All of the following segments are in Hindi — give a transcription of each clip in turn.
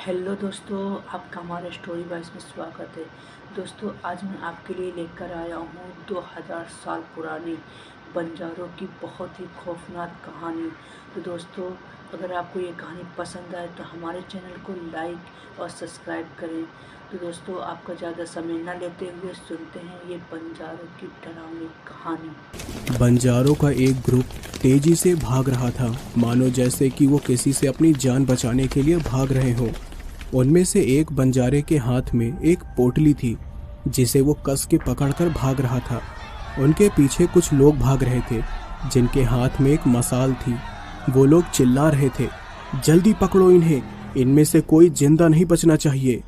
हेलो दोस्तों, आपका हमारे स्टोरी बॉयस में स्वागत है। दोस्तों, आज मैं आपके लिए लेकर आया हूँ 2000 साल पुरानी बंजारों की बहुत ही खौफनाक कहानी। तो दोस्तों, अगर आपको ये कहानी पसंद आए तो हमारे चैनल को लाइक और सब्सक्राइब करें। तो दोस्तों, आपका ज़्यादा समय न लेते हुए सुनते हैं ये बंजारों की डरावनी कहानी। बंजारों का एक ग्रुप तेजी से भाग रहा था, मानो जैसे कि वो किसी से अपनी जान बचाने के लिए भाग रहे हों। उनमें से एक बंजारे के हाथ में एक पोटली थी जिसे वो कस के पकड़कर भाग रहा था। उनके पीछे कुछ लोग भाग रहे थे जिनके हाथ में एक मसाल थी। वो लोग चिल्ला रहे थे, जल्दी पकड़ो इन्हें, इनमें से कोई जिंदा नहीं बचना चाहिए।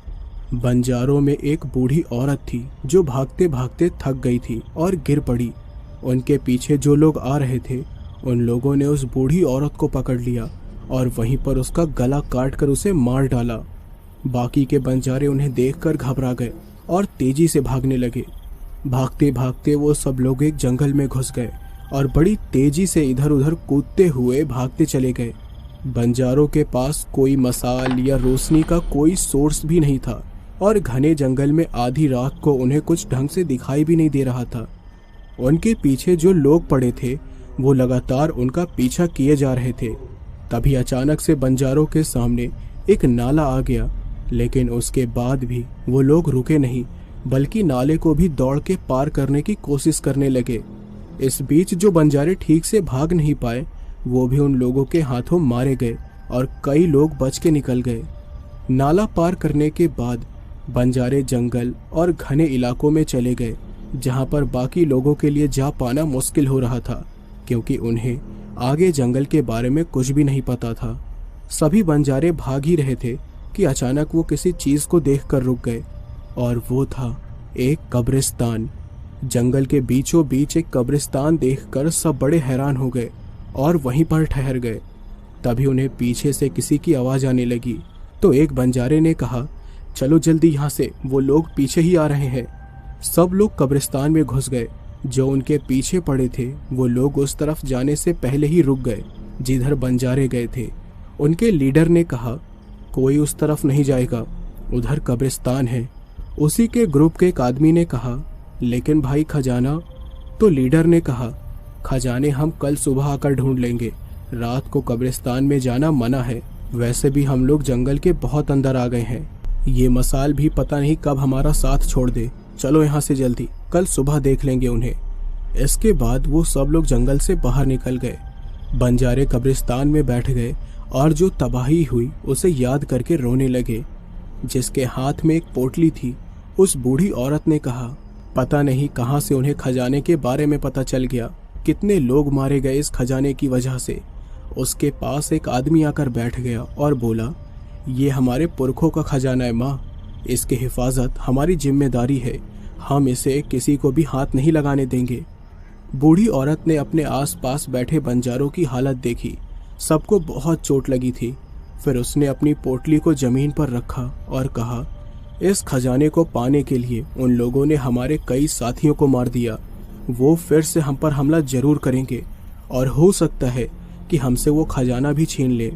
बंजारों में एक बूढ़ी औरत थी जो भागते भागते थक गई थी और गिर पड़ी। उनके पीछे जो लोग आ रहे थे उन लोगों ने उस बूढ़ी औरत को पकड़ लिया और वहीं पर उसका गला काट कर उसे मार डाला। बाकी के बंजारे उन्हें देखकर घबरा गए और तेजी से भागने लगे। भागते भागते वो सब लोग एक जंगल में घुस गए और बड़ी तेजी से इधर उधर कूदते हुए भागते चले गए। बंजारों के पास कोई मसाल या रोशनी का कोई सोर्स भी नहीं था और घने जंगल में आधी रात को उन्हें कुछ ढंग से दिखाई भी नहीं दे रहा था। उनके पीछे जो लोग पड़े थे वो लगातार उनका पीछा किए जा रहे थे। तभी अचानक से बंजारों के सामने एक नाला आ गया, लेकिन उसके बाद भी वो लोग रुके नहीं, बल्कि नाले को भी दौड़ के पार करने की कोशिश करने लगे। इस बीच जो बंजारे ठीक से भाग नहीं पाए वो भी उन लोगों के हाथों मारे गए और कई लोग बच के निकल गए। नाला पार करने के बाद बंजारे जंगल और घने इलाकों में चले गए, जहां पर बाकी लोगों के लिए जा पाना मुश्किल हो रहा था, क्योंकि उन्हें आगे जंगल के बारे में कुछ भी नहीं पता था। सभी बंजारे भाग ही रहे थे कि अचानक वो किसी चीज को देखकर रुक गए, और वो था एक कब्रिस्तान। जंगल के बीचों बीच एक कब्रिस्तान देखकर सब बड़े हैरान हो गए और वहीं पर ठहर गए। तभी उन्हें पीछे से किसी की आवाज आने लगी, तो एक बंजारे ने कहा, चलो जल्दी यहाँ से, वो लोग पीछे ही आ रहे हैं। सब लोग कब्रिस्तान में घुस गए। जो उनके पीछे पड़े थे वो लोग उस तरफ जाने से पहले ही रुक गए जिधर बंजारे गए थे। उनके लीडर ने कहा, कोई उस तरफ नहीं जाएगा, उधर कब्रिस्तान है। उसी के ग्रुप के एक आदमी ने कहा, लेकिन भाई खजाना? तो लीडर ने कहा, खजाने हम कल सुबह आकर ढूंढ लेंगे, रात को कब्रिस्तान में जाना मना है। वैसे भी हम लोग जंगल के बहुत अंदर आ गए हैं, ये मसाल भी पता नहीं कब हमारा साथ छोड़ दे। चलो यहाँ से जल्दी, कल सुबह देख लेंगे उन्हें। इसके बाद वो सब लोग जंगल से बाहर निकल गए। बंजारे कब्रिस्तान में बैठ गए और जो तबाही हुई उसे याद करके रोने लगे। जिसके हाथ में एक पोटली थी, उस बूढ़ी औरत ने कहा, पता नहीं कहाँ से उन्हें खजाने के बारे में पता चल गया, कितने लोग मारे गए इस खजाने की वजह से। उसके पास एक आदमी आकर बैठ गया और बोला, ये हमारे पुरखों का खजाना है माँ, इसकी हिफाजत हमारी जिम्मेदारी है, हम इसे किसी को भी हाथ नहीं लगाने देंगे। बूढ़ी औरत ने अपने आसपास बैठे बंजारों की हालत देखी, सबको बहुत चोट लगी थी। फिर उसने अपनी पोटली को जमीन पर रखा और कहा, इस खजाने को पाने के लिए उन लोगों ने हमारे कई साथियों को मार दिया। वो फिर से हम पर हमला जरूर करेंगे और हो सकता है कि हमसे वो खजाना भी छीन ले।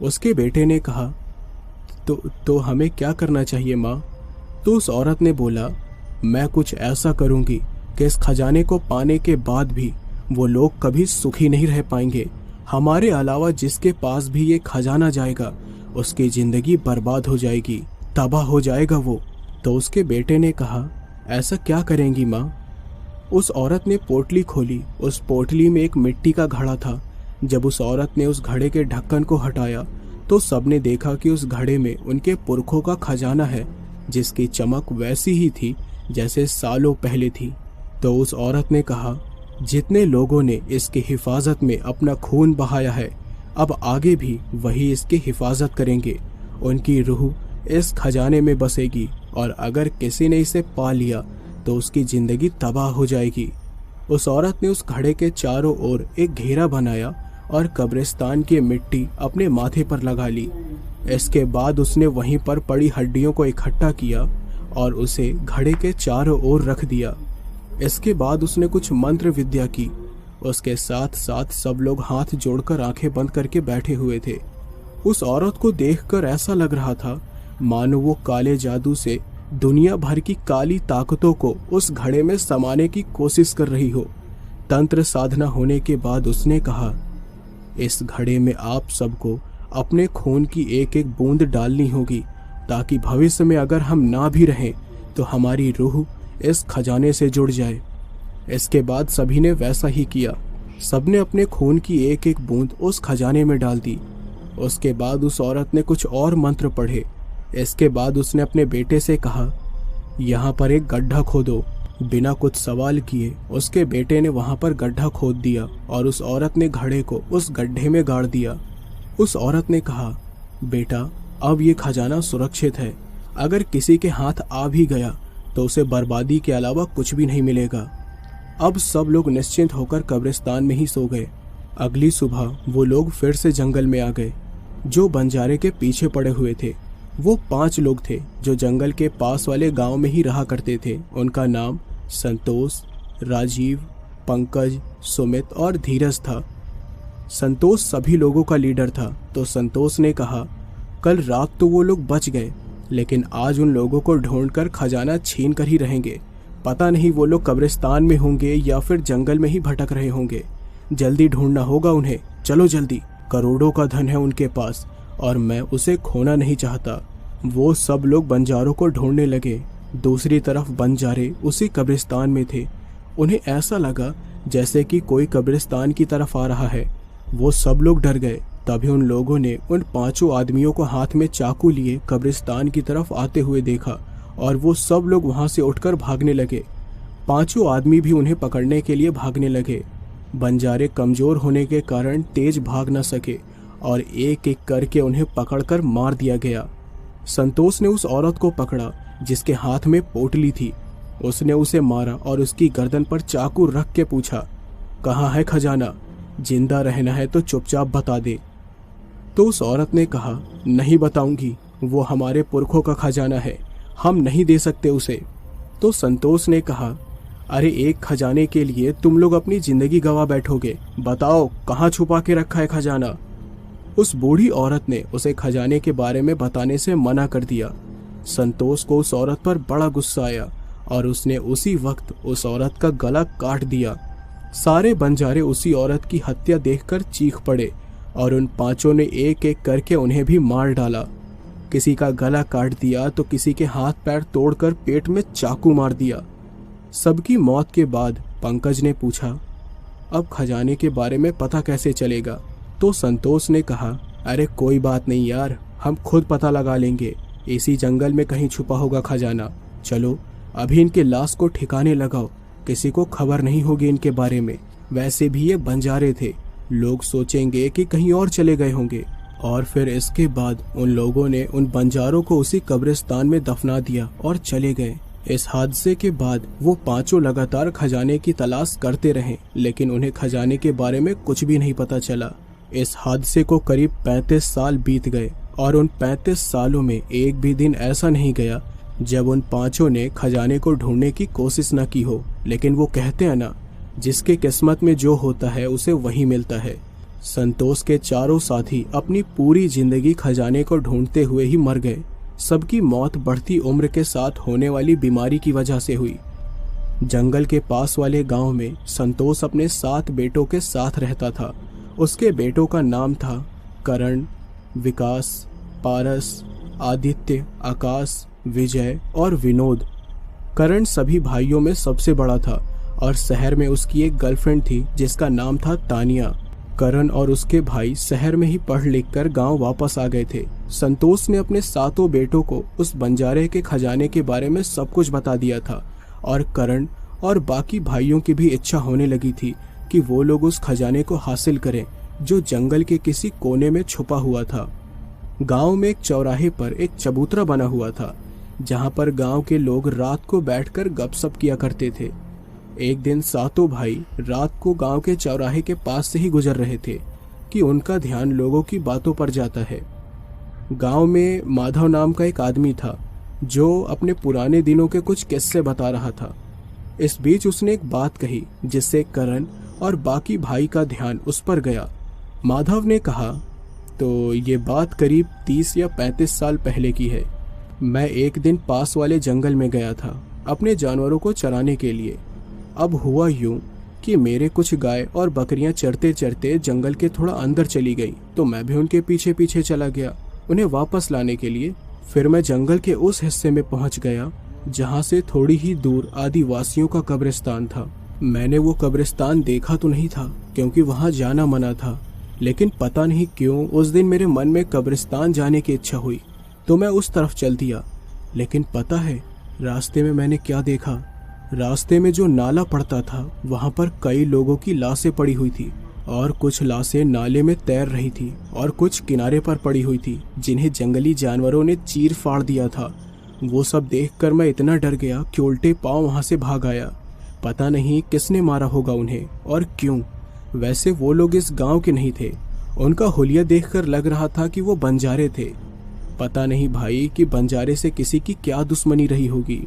उसके बेटे ने कहा, तो हमें क्या करना चाहिए माँ? तो उस औरत ने बोला, मैं कुछ ऐसा करूंगी कि इस खजाने को पाने के बाद भी वो लोग कभी सुखी नहीं रह पाएंगे। हमारे अलावा जिसके पास भी ये खजाना जाएगा उसकी जिंदगी बर्बाद हो जाएगी, तबाह हो जाएगा वो। तो उसके बेटे ने कहा, ऐसा क्या करेंगी माँ? उस औरत ने पोटली खोली। उस पोटली में एक मिट्टी का घड़ा था। जब उस औरत ने उस घड़े के ढक्कन को हटाया तो सबने देखा कि उस घड़े में उनके पुरखों का खजाना है, जिसकी चमक वैसी ही थी जैसे सालों पहले थी। तो उस औरत ने कहा, जितने लोगों ने इसकी हिफाजत में अपना खून बहाया है, अब आगे भी वही इसकी हिफाजत करेंगे। उनकी रूह इस खजाने में बसेगी और अगर किसी ने इसे पा लिया तो उसकी जिंदगी तबाह हो जाएगी। उस औरत ने उस घड़े के चारों ओर एक घेरा बनाया और कब्रिस्तान की मिट्टी अपने माथे पर लगा ली। इसके बाद उसने वहीं पर पड़ी हड्डियों को इकट्ठा किया और उसे घड़े के चारों ओर रख दिया। इसके बाद उसने कुछ मंत्र विद्या की। उसके साथ साथ सब लोग हाथ जोड़कर आंखें बंद करके बैठे हुए थे। उस औरत को देखकर ऐसा लग रहा था मानो वो काले जादू से दुनिया भर की काली ताकतों को उस घड़े में समाने की कोशिश कर रही हो। तंत्र साधना होने के बाद उसने कहा, इस घड़े में आप सबको अपने खून की एक एक बूंद डालनी होगी, ताकि भविष्य में अगर हम ना भी रहें तो हमारी रूह इस खजाने से जुड़ जाए। इसके बाद सभी ने वैसा ही किया। सबने अपने खून की एक एक बूंद उस खजाने में डाल दी। उसके बाद उस औरत ने कुछ और मंत्र पढ़े। इसके बाद उसने अपने बेटे से कहा, यहाँ पर एक गड्ढा खोदो। बिना कुछ सवाल किए उसके बेटे ने वहां पर गड्ढा खोद दिया और उस औरत ने घड़े को उस गड्ढे में गाड़ दिया। उस औरत ने कहा, बेटा अब ये खजाना सुरक्षित है। अगर किसी के हाथ आ भी गया तो उसे बर्बादी के अलावा कुछ भी नहीं मिलेगा। अब सब लोग निश्चिंत होकर कब्रिस्तान में ही सो गए। अगली सुबह वो लोग फिर से जंगल में आ गए। जो बंजारे के पीछे पड़े हुए थे वो 5 लोग थे जो जंगल के पास वाले गांव में ही रहा करते थे। उनका नाम संतोष, राजीव, पंकज, सुमित और धीरज था। संतोष सभी लोगों का लीडर था। तो संतोष ने कहा, कल रात तो वो लोग बच गए, लेकिन आज उन लोगों को ढूंढकर खजाना छीन कर ही रहेंगे। पता नहीं वो लोग कब्रिस्तान में होंगे या फिर जंगल में ही भटक रहे होंगे। जल्दी ढूंढना होगा उन्हें, चलो जल्दी। करोड़ों का धन है उनके पास और मैं उसे खोना नहीं चाहता। वो सब लोग बंजारों को ढूंढने लगे। दूसरी तरफ बंजारे उसी कब्रिस्तान में थे। उन्हें ऐसा लगा जैसे कि कोई कब्रिस्तान की तरफ आ रहा है। वो सब लोग डर गए। तभी उन लोगों ने उन 5 आदमियों को हाथ में चाकू लिए कब्रिस्तान की तरफ आते हुए देखा और वो सब लोग वहां से उठकर भागने लगे। 5 आदमी भी उन्हें पकड़ने के लिए भागने लगे। बंजारे कमजोर होने के कारण तेज भाग न सके और एक एक करके उन्हें पकड़कर मार दिया गया। संतोष ने उस औरत को पकड़ा जिसके हाथ में पोटली थी। उसने उसे मारा और उसकी गर्दन पर चाकू रख के पूछा, कहाँ है खजाना? जिंदा रहना है तो चुपचाप बता दे। तो उस औरत ने कहा, नहीं बताऊंगी, वो हमारे पुरखों का खजाना है, हम नहीं दे सकते उसे। तो संतोष ने कहा, अरे एक खजाने के लिए तुम लोग अपनी जिंदगी गंवा बैठोगे। बताओ कहाँ छुपा के रखा है खजाना? उस बूढ़ी औरत ने उसे खजाने के बारे में बताने से मना कर दिया। संतोष को उस औरत पर बड़ा गुस्सा आया और उसने उसी वक्त उस औरत का गला काट दिया। सारे बंजारे उसी औरत की हत्या देखकर चीख पड़े और उन 5 ने एक एक करके उन्हें भी मार डाला। किसी का गला काट दिया तो किसी के हाथ पैर तोड़कर पेट में चाकू मार दिया। सबकी मौत के बाद पंकज ने पूछा, अब खजाने के बारे में पता कैसे चलेगा? तो संतोष ने कहा, अरे कोई बात नहीं यार, हम खुद पता लगा लेंगे। इसी जंगल में कहीं छुपा होगा खजाना। चलो अभी इनके लाश को ठिकाने लगाओ, किसी को खबर नहीं होगी इनके बारे में। वैसे भी ये बंजारे थे, लोग सोचेंगे कि कहीं और चले गए होंगे। और फिर इसके बाद उन लोगों ने उन बंजारों को उसी कब्रिस्तान में दफना दिया और चले गए। इस हादसे के बाद वो 5 लगातार खजाने की तलाश करते रहे, लेकिन उन्हें खजाने के बारे में कुछ भी नहीं पता चला। इस हादसे को करीब 35 साल बीत गए और उन 35 सालों में एक भी दिन ऐसा नहीं गया जब उन 5 ने खजाने को ढूंढने की कोशिश न की हो। लेकिन वो कहते हैं ना, जिसके किस्मत में जो होता है उसे वही मिलता है। संतोष के चारों साथी अपनी पूरी जिंदगी खजाने को ढूंढते हुए ही मर गए। सबकी मौत बढ़ती उम्र के साथ होने वाली बीमारी की वजह से हुई। जंगल के पास वाले गांव में संतोष अपने 7 बेटों के साथ रहता था। उसके बेटों का नाम था करण, विकास, पारस, आदित्य, आकाश, विजय और विनोद। करण सभी भाइयों में सबसे बड़ा था और शहर में उसकी एक गर्लफ्रेंड थी जिसका नाम था तानिया। करण और उसके भाई शहर में ही पढ़ लिख कर गाँव वापस आ गए थे। संतोष ने अपने 7 बेटों को उस बंजारे के खजाने के बारे में सब कुछ बता दिया था और करण और बाकी भाइयों की भी इच्छा होने लगी थी कि वो लोग उस खजाने को हासिल करें जो जंगल के किसी कोने में छुपा हुआ था। गांव में एक चौराहे पर एक चबूतरा बना हुआ था जहां पर गांव के लोग रात को बैठकर गपशप किया करते थे। एक दिन 7 भाई रात को गांव के चौराहे के पास से ही गुजर रहे थे कि उनका ध्यान लोगों की बातों पर जाता है। गांव में माधव नाम का एक आदमी था जो अपने पुराने दिनों के कुछ किस्से बता रहा था। इस बीच उसने एक बात कही जिससे करण और बाकी भाई का ध्यान उस पर गया। माधव ने कहा, तो ये बात करीब 30 या 35 साल पहले की है। मैं एक दिन पास वाले जंगल में गया था अपने जानवरों को चराने के लिए। अब हुआ यूं कि मेरे कुछ गाय और बकरियां चरते चरते जंगल के थोड़ा अंदर चली गई, तो मैं भी उनके पीछे पीछे चला गया उन्हें वापस लाने के लिए। फिर मैं जंगल के उस हिस्से में पहुंच गया जहां से थोड़ी ही दूर आदिवासियों का कब्रिस्तान था। मैंने वो कब्रिस्तान देखा तो नहीं था क्योंकि वहां जाना मना था, लेकिन पता नहीं क्यों उस दिन मेरे मन में कब्रिस्तान जाने की इच्छा हुई, तो मैं उस तरफ चल दिया। लेकिन पता है रास्ते में मैंने क्या देखा? रास्ते में जो नाला पड़ता था वहां पर कई लोगों की लाशें पड़ी हुई थी, और कुछ लाशें नाले में तैर रही थी और कुछ किनारे पर पड़ी हुई थी जिन्हें जंगली जानवरों ने चीर फाड़ दिया था। वो सब देखकर मैं इतना डर गया कि उल्टे पांव वहां से भाग आया। पता नहीं किसने मारा होगा उन्हें और क्यों। वैसे वो लोग इस गांव के नहीं थे, उनका हुलिया देखकर लग रहा था कि वो बंजारे थे। पता नहीं भाई कि बंजारे से किसी की क्या दुश्मनी रही होगी।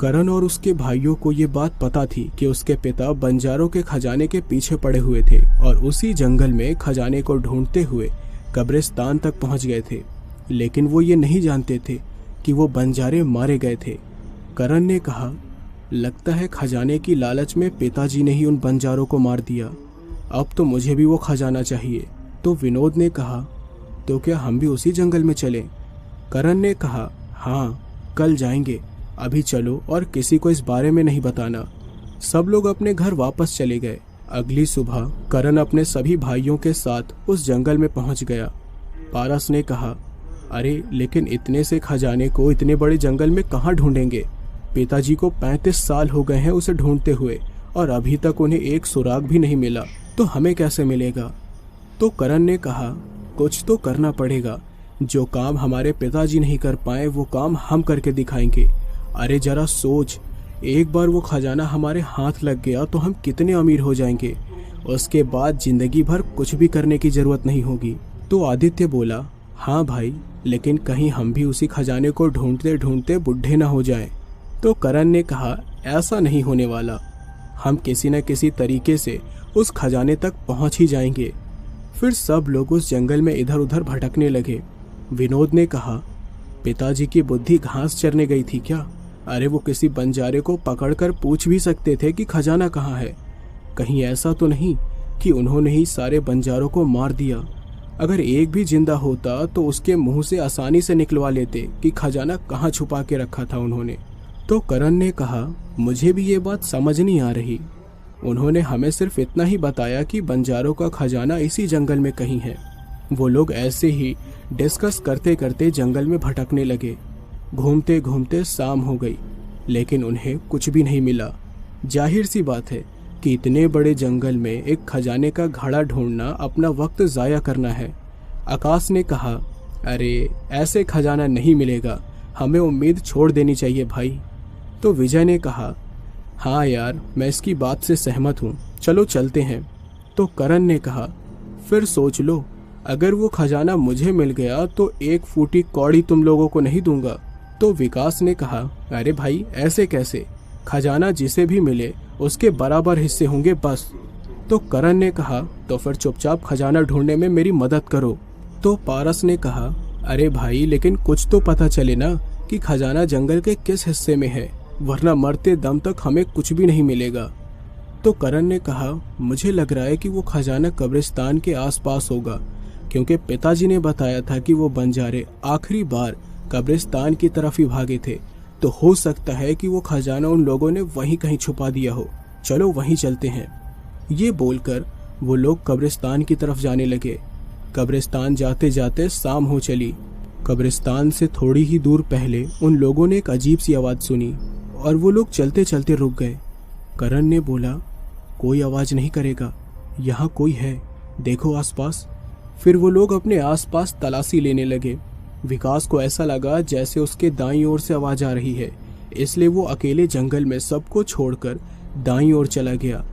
करण और उसके भाइयों को ये बात पता थी कि उसके पिता बंजारों के खजाने के पीछे पड़े हुए थे और उसी जंगल में खजाने को ढूंढते हुए कब्रिस्तान तक पहुंच गए थे, लेकिन वो ये नहीं जानते थे कि वो बंजारे मारे गए थे। करण ने कहा, लगता है खजाने की लालच में पिताजी ने ही उन बंजारों को मार दिया। अब तो मुझे भी वो खजाना चाहिए। तो विनोद ने कहा, तो क्या हम भी उसी जंगल में चलें? करण ने कहा, हाँ कल जाएंगे, अभी चलो और किसी को इस बारे में नहीं बताना। सब लोग अपने घर वापस चले गए। अगली सुबह करण अपने सभी भाइयों के साथ उस जंगल में पहुंच गया। पारस ने कहा, अरे लेकिन इतने से खजाने को इतने बड़े जंगल में कहाँ ढूंढेंगे? पिताजी को 35 साल हो गए हैं उसे ढूंढते हुए और अभी तक उन्हें एक सुराग भी नहीं मिला, तो हमें कैसे मिलेगा? तो करण ने कहा, कुछ तो करना पड़ेगा। जो काम हमारे पिताजी नहीं कर पाए वो काम हम करके दिखाएंगे। अरे जरा सोच, एक बार वो खजाना हमारे हाथ लग गया तो हम कितने अमीर हो जाएंगे। उसके बाद जिंदगी भर कुछ भी करने की जरूरत नहीं होगी। तो आदित्य बोला, हाँ भाई, लेकिन कहीं हम भी उसी खजाने को ढूंढते ढूंढते बुढ़े ना हो जाएं। तो करण ने कहा, ऐसा नहीं होने वाला, हम किसी न किसी तरीके से उस खजाने तक पहुंच ही जाएंगे। फिर सब लोग उस जंगल में इधर उधर भटकने लगे। विनोद ने कहा, पिताजी की बुद्धि घास चरने गई थी क्या? अरे वो किसी बंजारे को पकड़कर पूछ भी सकते थे कि खजाना कहाँ है। कहीं ऐसा तो नहीं कि उन्होंने ही सारे बंजारों को मार दिया? अगर एक भी जिंदा होता तो उसके मुंह से आसानी से निकलवा लेते कि खजाना कहाँ छुपा के रखा था उन्होंने। तो करण ने कहा, मुझे भी ये बात समझ नहीं आ रही। उन्होंने हमें सिर्फ इतना ही बताया कि बंजारों का खजाना इसी जंगल में कहीं है। वो लोग ऐसे ही डिस्कस करते करते जंगल में भटकने लगे। घूमते घूमते शाम हो गई, लेकिन उन्हें कुछ भी नहीं मिला। जाहिर सी बात है कि इतने बड़े जंगल में एक खजाने का घड़ा ढूंढना अपना वक्त ज़ाया करना है। आकाश ने कहा, अरे ऐसे खजाना नहीं मिलेगा, हमें उम्मीद छोड़ देनी चाहिए भाई। तो विजय ने कहा, हाँ यार, मैं इसकी बात से सहमत हूँ, चलो चलते हैं। तो करण ने कहा, फिर सोच लो, अगर वो खजाना मुझे मिल गया तो 1 फूटी कौड़ी तुम लोगों को नहीं दूंगा। तो विकास ने कहा, अरे भाई ऐसे कैसे? खजाना जिसे भी मिले उसके बराबर हिस्से होंगे बस। तो करण ने कहा, तो फिर चुपचाप खजाना ढूंढने में मेरी मदद करो। तो पारस ने कहा, अरे भाई लेकिन कुछ तो पता चले ना कि खजाना जंगल के किस हिस्से में है, वरना मरते दम तक हमें कुछ भी नहीं मिलेगा। तो करण ने कहा, मुझे लग रहा है कि वो खजाना कब्रिस्तान के आसपास होगा, क्योंकि पिताजी ने बताया था कि वो बंजारे आखिरी बार कब्रिस्तान की तरफ ही भागे थे, तो हो सकता है कि वो खजाना उन लोगों ने वहीं कहीं छुपा दिया हो। चलो वहीं चलते हैं। ये बोलकर वो लोग कब्रिस्तान की तरफ जाने लगे। कब्रिस्तान जाते जाते शाम हो चली। कब्रिस्तान से थोड़ी ही दूर पहले उन लोगों ने एक अजीब सी आवाज़ सुनी और वो लोग चलते चलते रुक गए। करण ने बोला, कोई आवाज़ नहीं करेगा, यहाँ कोई है, देखो आसपास। फिर वो लोग अपने आसपास तलाशी लेने लगे। विकास को ऐसा लगा जैसे उसके दाईं ओर से आवाज़ आ रही है, इसलिए वो अकेले जंगल में सबको छोड़कर दाईं ओर चला गया।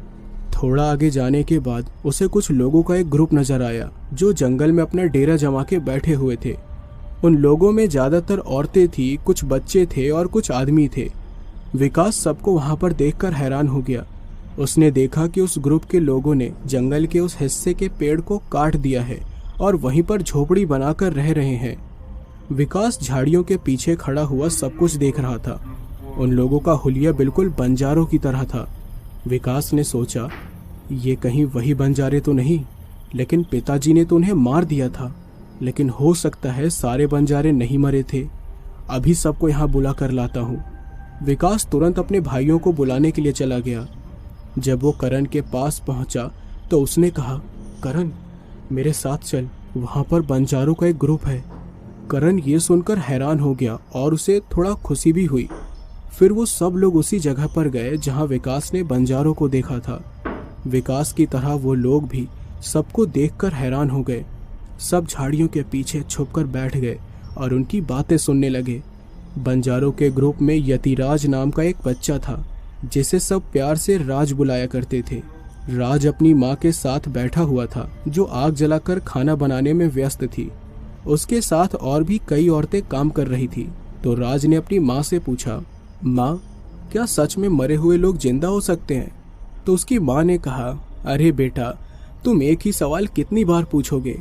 थोड़ा आगे जाने के बाद उसे कुछ लोगों का एक ग्रुप नजर आया जो जंगल में अपना डेरा जमा के बैठे हुए थे। उन लोगों में ज़्यादातर औरतें थी, कुछ बच्चे थे और कुछ आदमी थे। विकास सबको वहाँ पर देखकर हैरान हो गया। उसने देखा कि उस ग्रुप के लोगों ने जंगल के उस हिस्से के पेड़ को काट दिया है और वहीं पर झोपड़ी बनाकर रह रहे हैं। विकास झाड़ियों के पीछे खड़ा हुआ सब कुछ देख रहा था। उन लोगों का हुलिया बिल्कुल बंजारों की तरह था। विकास ने सोचा, ये कहीं वही बंजारे तो नहीं, लेकिन पिताजी ने तो उन्हें मार दिया था। लेकिन हो सकता है सारे बंजारे नहीं मरे थे। अभी सबको यहाँ बुला कर लाता हूँ। विकास तुरंत अपने भाइयों को बुलाने के लिए चला गया। जब वो करण के पास पहुंचा तो उसने कहा, करण मेरे साथ चल, वहाँ पर बंजारों का एक ग्रुप है। करण ये सुनकर हैरान हो गया और उसे थोड़ा खुशी भी हुई। फिर वो सब लोग उसी जगह पर गए जहाँ विकास ने बंजारों को देखा था। विकास की तरह वो लोग भी सबको देखकर हैरान हो गए। सब झाड़ियों के पीछे छुपकर बैठ गए और उनकी बातें सुनने लगे। बंजारों के ग्रुप में यतिराज नाम का एक बच्चा था, जिसे सब प्यार से राज बुलाया करते थे। राज अपनी माँ के साथ बैठा हुआ था, जो आग जलाकर खाना बनाने में व्यस्त थी। उसके साथ और भी कई औरतें काम कर रही थी। तो राज ने अपनी माँ से पूछा, माँ क्या सच में मरे हुए लोग जिंदा हो सकते हैं? तो उसकी माँ ने कहा, अरे बेटा, तुम एक ही सवाल कितनी बार पूछोगे?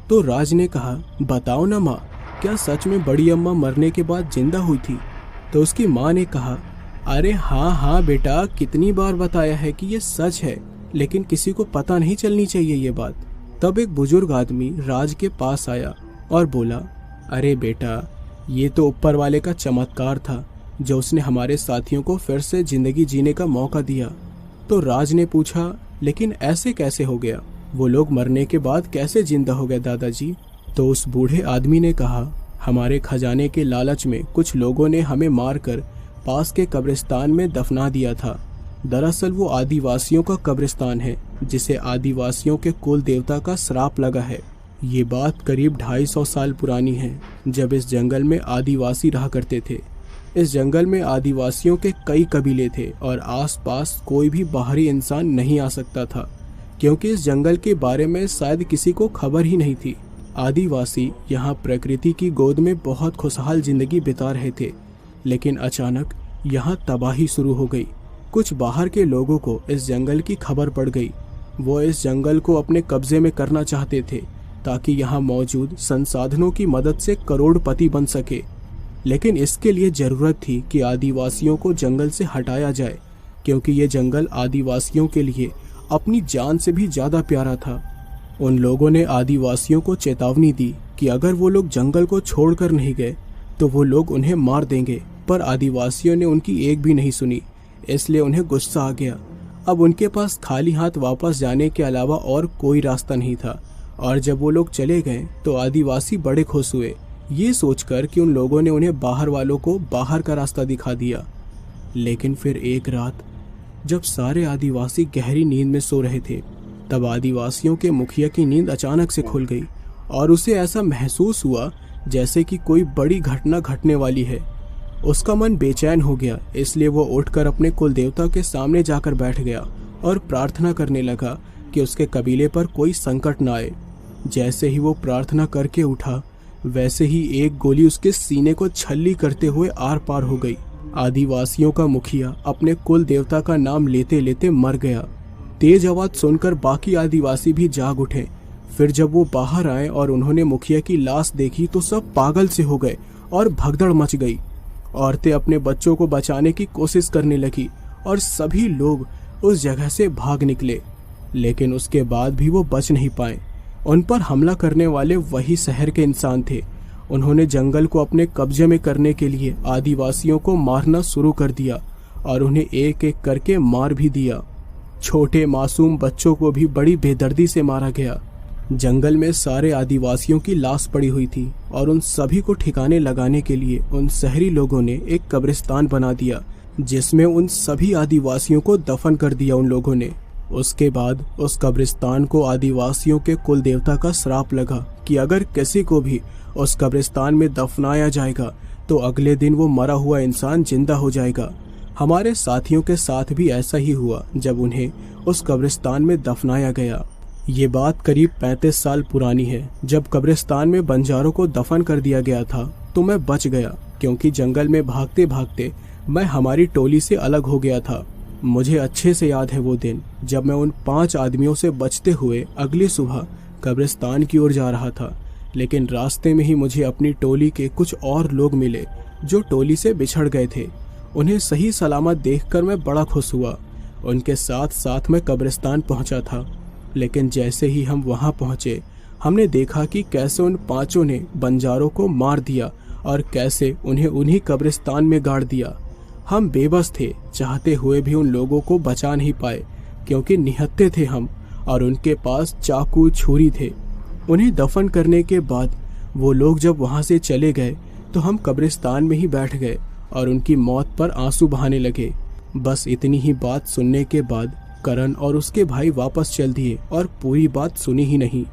तो राज ने कहा, बताओ ना माँ, क्या सच में बड़ी अम्मा मरने के बाद जिंदा हुई थी? तो उसकी माँ ने कहा, अरे हाँ हाँ बेटा, कितनी बार बताया है कि ये सच है, लेकिन किसी को पता नहीं चलनी चाहिए ये बात। तब एक बुजुर्ग आदमी राज के पास आया और बोला, अरे बेटा, ये तो ऊपर वाले का चमत्कार था, जो उसने हमारे साथियों को फिर से जिंदगी जीने का मौका दिया। तो राज ने पूछा, लेकिन ऐसे कैसे हो गया? वो लोग मरने के बाद कैसे जिंदा हो गए दादाजी? तो उस बूढ़े आदमी ने कहा, हमारे खजाने के लालच में कुछ लोगों ने हमें मारकर पास के कब्रिस्तान में दफना दिया था। दरअसल वो आदिवासियों का कब्रिस्तान है, जिसे आदिवासियों के कुल देवता का श्राप लगा है। ये बात करीब 250 साल पुरानी है, जब इस जंगल में आदिवासी रहा करते थे। इस जंगल में आदिवासियों के कई कबीले थे और आसपास कोई भी बाहरी इंसान नहीं आ सकता था, क्योंकि इस जंगल के बारे में शायद किसी को खबर ही नहीं थी। आदिवासी यहाँ प्रकृति की गोद में बहुत खुशहाल जिंदगी बिता रहे थे, लेकिन अचानक यहाँ तबाही शुरू हो गई। कुछ बाहर के लोगों को इस जंगल की खबर पड़ गई। वो इस जंगल को अपने कब्जे में करना चाहते थे, ताकि यहाँ मौजूद संसाधनों की मदद से करोड़पति बन सके। लेकिन इसके लिए जरूरत थी कि आदिवासियों को जंगल से हटाया जाए, क्योंकि ये जंगल आदिवासियों के लिए अपनी जान से भी ज्यादा प्यारा था। उन लोगों ने आदिवासियों को चेतावनी दी कि अगर वो लोग जंगल को छोड़कर नहीं गए तो वो लोग उन्हें मार देंगे, पर आदिवासियों ने उनकी एक भी नहीं सुनी। इसलिए उन्हें गुस्सा आ गया। अब उनके पास खाली हाथ वापस जाने के अलावा और कोई रास्ता नहीं था। और जब वो लोग चले गए तो आदिवासी बड़े खुश हुए, ये सोचकर कि उन लोगों ने उन्हें बाहर वालों को बाहर का रास्ता दिखा दिया। लेकिन फिर एक रात जब सारे आदिवासी गहरी नींद में सो रहे थे, तब आदिवासियों के मुखिया की नींद अचानक से खुल गई और उसे ऐसा महसूस हुआ जैसे कि कोई बड़ी घटना घटने वाली है। उसका मन बेचैन हो गया, इसलिए वो उठकर अपने कुल देवता के सामने जाकर बैठ गया और प्रार्थना करने लगा कि उसके कबीले पर कोई संकट न आए। जैसे ही वो प्रार्थना करके उठा, वैसे ही एक गोली उसके सीने को छल्ली करते हुए आर पार हो गई। आदिवासियों का मुखिया अपने कुल देवता का नाम लेते लेते मर गया। तेज आवाज सुनकर बाकी आदिवासी भी जाग उठे। फिर जब वो बाहर आए और उन्होंने मुखिया की लाश देखी तो सब पागल से हो गए और भगदड़ मच गई। औरतें अपने बच्चों को बचाने की कोशिश करने लगी और सभी लोग उस जगह से भाग निकले, लेकिन उसके बाद भी वो बच नहीं पाए। उन पर हमला करने वाले वही शहर के इंसान थे। उन्होंने जंगल को अपने कब्जे में करने के लिए आदिवासियों को मारना शुरू कर दिया और उन्हें एक एक करके मार भी दिया। छोटे मासूम बच्चों को भी बड़ी बेदर्दी से मारा गया। जंगल में सारे आदिवासियों की लाश पड़ी हुई थी और उन सभी को ठिकाने लगाने के लिए उन शहरी लोगों ने एक कब्रिस्तान बना दिया, जिसमें उन सभी आदिवासियों को दफन कर दिया उन लोगों ने। उसके बाद उस कब्रिस्तान को आदिवासियों के कुल देवता का श्राप लगा कि अगर किसी को भी उस कब्रिस्तान में दफनाया जाएगा तो अगले दिन वो मरा हुआ इंसान जिंदा हो जाएगा। हमारे साथियों के साथ भी ऐसा ही हुआ जब उन्हें उस कब्रिस्तान में दफनाया गया। ये बात करीब 35 साल पुरानी है। जब कब्रिस्तान में बंजारों को दफन कर दिया गया था तो मैं बच गया, क्योंकि जंगल में भागते भागते मैं हमारी टोली से अलग हो गया था। मुझे अच्छे से याद है वो दिन जब मैं उन 5 आदमियों से बचते हुए अगली सुबह कब्रिस्तान की ओर जा रहा था, लेकिन रास्ते में ही मुझे अपनी टोली के कुछ और लोग मिले जो टोली से बिछड़ गए थे। उन्हें सही सलामत देखकर मैं बड़ा खुश हुआ। उनके साथ साथ मैं कब्रिस्तान पहुंचा था, लेकिन जैसे ही हम वहां पहुंचे हमने देखा कि कैसे उन 5 ने बंजारों को मार दिया और कैसे उन्हें उन्हीं कब्रिस्तान में गाड़ दिया। हम बेबस थे, चाहते हुए भी उन लोगों को बचा नहीं पाए क्योंकि निहत्थे थे हम और उनके पास चाकू छुरी थे। उन्हें दफन करने के बाद वो लोग जब वहां से चले गए तो हम कब्रिस्तान में ही बैठ गए और उनकी मौत पर आंसू बहाने लगे। बस इतनी ही बात सुनने के बाद करण और उसके भाई वापस चल दिए और पूरी बात सुनी ही नहीं।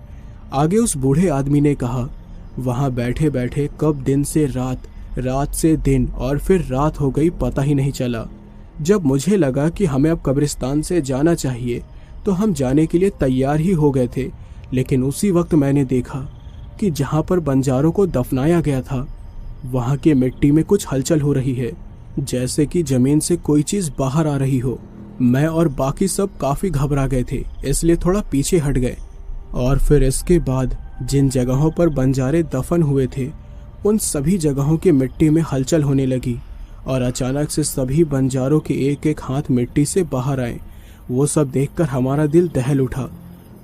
आगे उस बूढ़े आदमी ने कहा, वहां बैठे बैठे कब दिन से रात, रात से दिन और फिर रात हो गई पता ही नहीं चला। जब मुझे लगा कि हमें अब कब्रिस्तान से जाना चाहिए तो हम जाने के लिए तैयार ही हो गए थे, लेकिन उसी वक्त मैंने देखा कि जहां पर बंजारों को दफनाया गया था वहां की मिट्टी में कुछ हलचल हो रही है, जैसे कि जमीन से कोई चीज बाहर आ रही हो। मैं और बाकी सब काफी घबरा गए थे, इसलिए थोड़ा पीछे हट गए। और फिर इसके बाद जिन जगहों पर बंजारे दफन हुए थे उन सभी जगहों की मिट्टी में हलचल होने लगी और अचानक से सभी बंजारों के एक एक हाथ मिट्टी से बाहर आए। वो सब देखकर हमारा दिल दहल उठा।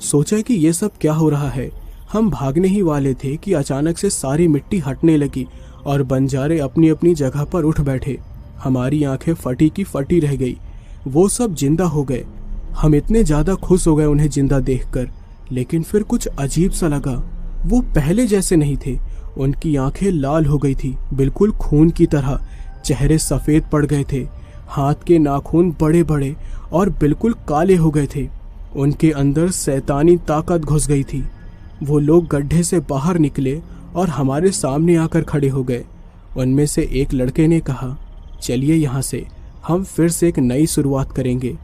सोचा कि ये सब क्या हो रहा है। हम भागने ही वाले थे कि अचानक से सारी मिट्टी हटने लगी और बंजारे अपनी अपनी जगह पर उठ बैठे। हमारी आंखें फटी की फटी रह गई। वो सब जिंदा हो गए। हम इतने ज्यादा खुश हो गए उन्हें जिंदा देखकर, लेकिन फिर कुछ अजीब सा लगा। वो पहले जैसे नहीं थे। उनकी आंखें लाल हो गई थी, बिल्कुल खून की तरह। चेहरे सफेद पड़ गए थे। हाथ के नाखून बड़े बड़े और बिल्कुल काले हो गए थे। उनके अंदर शैतानी ताकत घुस गई थी। वो लोग गड्ढे से बाहर निकले और हमारे सामने आकर खड़े हो गए। उनमें से एक लड़के ने कहा, चलिए यहाँ से, हम फिर से एक नई शुरुआत करेंगे।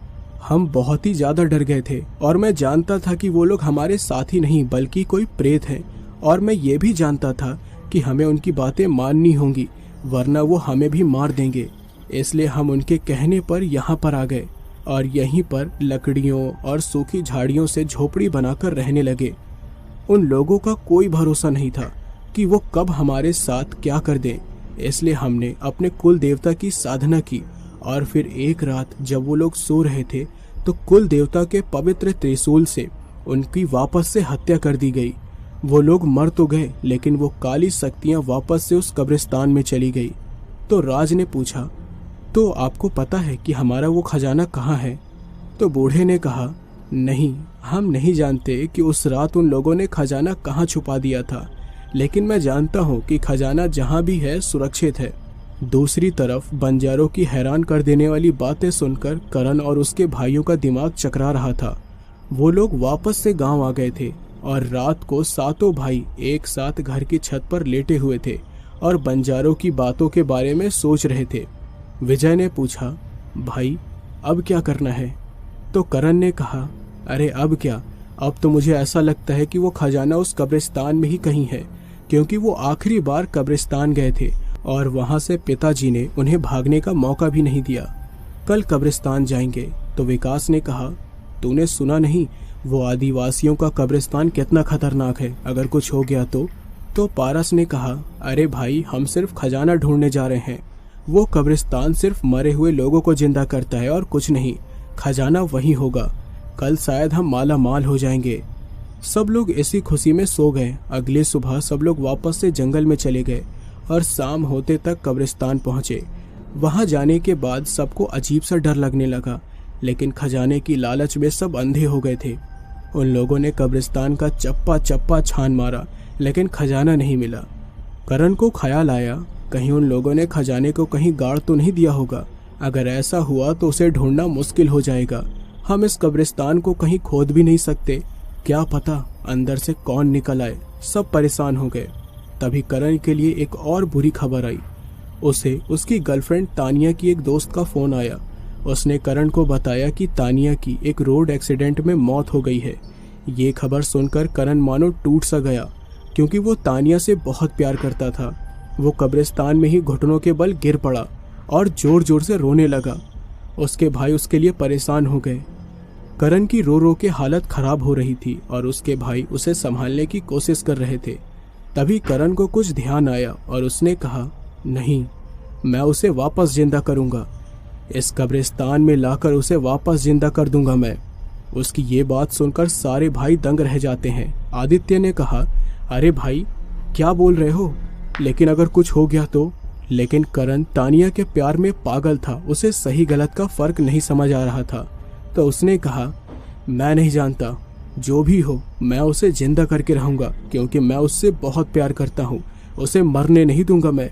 हम बहुत ही ज़्यादा डर गए थे और मैं जानता था कि वो लोग हमारे साथी नहीं बल्कि कोई प्रेत हैं, और मैं ये भी जानता था कि हमें उनकी बातें माननी होंगी वरना वो हमें भी मार देंगे। इसलिए हम उनके कहने पर यहाँ पर आ गए और यहीं पर लकड़ियों और सूखी झाड़ियों से झोपड़ी बनाकर रहने लगे। उन लोगों का कोई भरोसा नहीं था कि वो कब हमारे साथ क्या कर दें, इसलिए हमने अपने कुल देवता की साधना की। और फिर एक रात जब वो लोग सो रहे थे तो कुल देवता के पवित्र त्रिशूल से उनकी वापस से हत्या कर दी गई। वो लोग मर तो गए, लेकिन वो काली शक्तियां वापस से उस कब्रिस्तान में चली गई। तो राज ने पूछा, तो आपको पता है कि हमारा वो खजाना कहाँ है? तो बूढ़े ने कहा, नहीं, हम नहीं जानते कि उस रात उन लोगों ने खजाना कहाँ छुपा दिया था, लेकिन मैं जानता हूँ कि खजाना जहाँ भी है सुरक्षित है। दूसरी तरफ बंजारों की हैरान कर देने वाली बातें सुनकर करण और उसके भाइयों का दिमाग चकरा रहा था। वो लोग वापस से गांव आ गए थे और रात को सातों भाई एक साथ घर की छत पर लेटे हुए थे और बंजारों की बातों के बारे में सोच रहे थे। विजय ने पूछा, भाई अब क्या करना है? तो करण ने कहा, अरे अब क्या, अब तो मुझे ऐसा लगता है कि वो खजाना उस कब्रिस्तान में ही कहीं है, क्योंकि वो आखिरी बार कब्रिस्तान गए थे और वहां से पिताजी ने उन्हें भागने का मौका भी नहीं दिया। कल कब्रिस्तान जाएंगे। तो विकास ने कहा, तूने सुना नहीं वो आदिवासियों का कब्रिस्तान कितना खतरनाक है, अगर कुछ हो गया तो पारस ने कहा, अरे भाई, हम सिर्फ खजाना ढूंढने जा रहे हैं। वो कब्रिस्तान सिर्फ मरे हुए लोगों को जिंदा करता है और कुछ नहीं। खजाना वही होगा। कल शायद हम माला माल हो जाएंगे। सब लोग इसी खुशी में सो गए। अगले सुबह सब लोग वापस से जंगल में चले गए और शाम होते तक कब्रिस्तान पहुंचे। वहां जाने के बाद सबको अजीब सा डर लगने लगा, लेकिन खजाने की लालच में सब अंधे हो गए थे। उन लोगों ने कब्रिस्तान का चप्पा चप्पा छान मारा, लेकिन खजाना नहीं मिला। करण को ख्याल आया, कहीं उन लोगों ने खजाने को कहीं गाड़ तो नहीं दिया होगा। अगर ऐसा हुआ तो उसे ढूंढना मुश्किल हो जाएगा। हम इस कब्रिस्तान को कहीं खोद भी नहीं सकते, क्या पता अंदर से कौन निकल आए। सब परेशान हो गए। तभी करण के लिए एक और बुरी खबर आई। उसे उसकी गर्लफ्रेंड तानिया की एक दोस्त का फोन आया। उसने करण को बताया कि तानिया की एक रोड एक्सीडेंट में मौत हो गई है। ये खबर सुनकर करण मानो टूट सा गया, क्योंकि वो तानिया से बहुत प्यार करता था। वो कब्रिस्तान में ही घुटनों के बल गिर पड़ा और जोर जोर से रोने लगा। उसके भाई उसके लिए परेशान हो गए। करण की रो रो के हालत खराब हो रही थी और उसके भाई उसे संभालने की कोशिश कर रहे थे। तभी करण को कुछ ध्यान आया और उसने कहा, नहीं, मैं उसे वापस जिंदा करूंगा। इस कब्रिस्तान में लाकर उसे वापस जिंदा कर दूंगा मैं। उसकी ये बात सुनकर सारे भाई दंग रह जाते हैं। आदित्य ने कहा, अरे भाई, क्या बोल रहे हो? लेकिन अगर कुछ हो गया तो? लेकिन करण तानिया के प्यार में पागल था। उसे सही गलत का फर्क नहीं समझ आ रहा था। तो उसने कहा, मैं नहीं जानता, जो भी हो मैं उसे जिंदा करके रहूंगा, क्योंकि मैं उससे बहुत प्यार करता हूँ। उसे मरने नहीं दूंगा मैं।